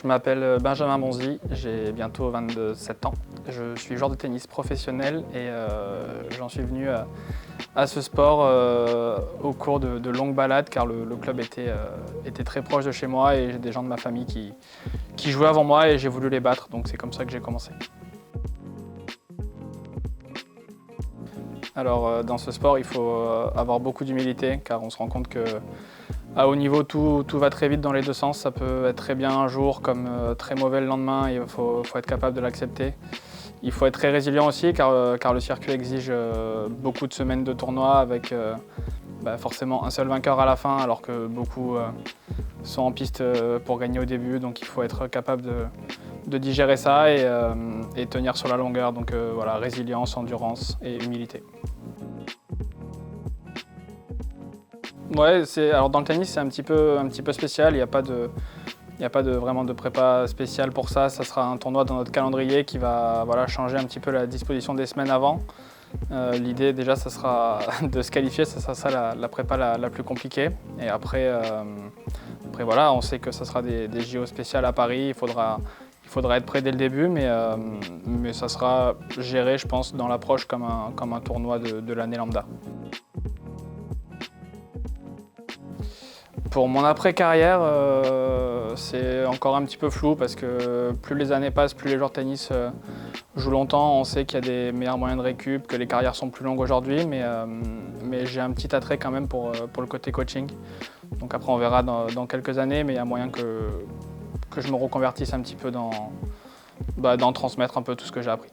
Je m'appelle Benjamin Bonzi, j'ai bientôt 27 ans. Je suis joueur de tennis professionnel et j'en suis venu à ce sport au cours de longues balades car le club était très proche de chez moi et j'ai des gens de ma famille qui jouaient avant moi et j'ai voulu les battre, donc c'est comme ça que j'ai commencé. Alors dans ce sport, il faut avoir beaucoup d'humilité car on se rend compte qu'à haut niveau, tout va très vite dans les deux sens. Ça peut être très bien un jour comme très mauvais le lendemain et il faut être capable de l'accepter. Il faut être très résilient aussi car le circuit exige beaucoup de semaines de tournois avec forcément un seul vainqueur à la fin alors que beaucoup sont en piste pour gagner au début. Donc il faut être capable de digérer ça et tenir sur la longueur. Donc voilà, résilience, endurance et humilité. Ouais, alors dans le tennis, c'est un petit peu spécial. Il n'y a pas vraiment de prépa spéciale pour ça. Ça sera un tournoi dans notre calendrier qui va changer un petit peu la disposition des semaines avant. L'idée déjà, ça sera de se qualifier, ça sera ça la prépa la plus compliquée. Et après voilà, on sait que ça sera des JO spéciales à Paris. Il faudra être prêt dès le début, mais ça sera géré, je pense, dans l'approche comme un tournoi de l'année lambda. Pour mon après-carrière, c'est encore un petit peu flou parce que plus les années passent, plus les joueurs de tennis jouent longtemps. On sait qu'il y a des meilleurs moyens de récup, que les carrières sont plus longues aujourd'hui, mais j'ai un petit attrait quand même pour le côté coaching. Donc après on verra dans quelques années, mais il y a moyen que je me reconvertisse un petit peu dans transmettre un peu tout ce que j'ai appris.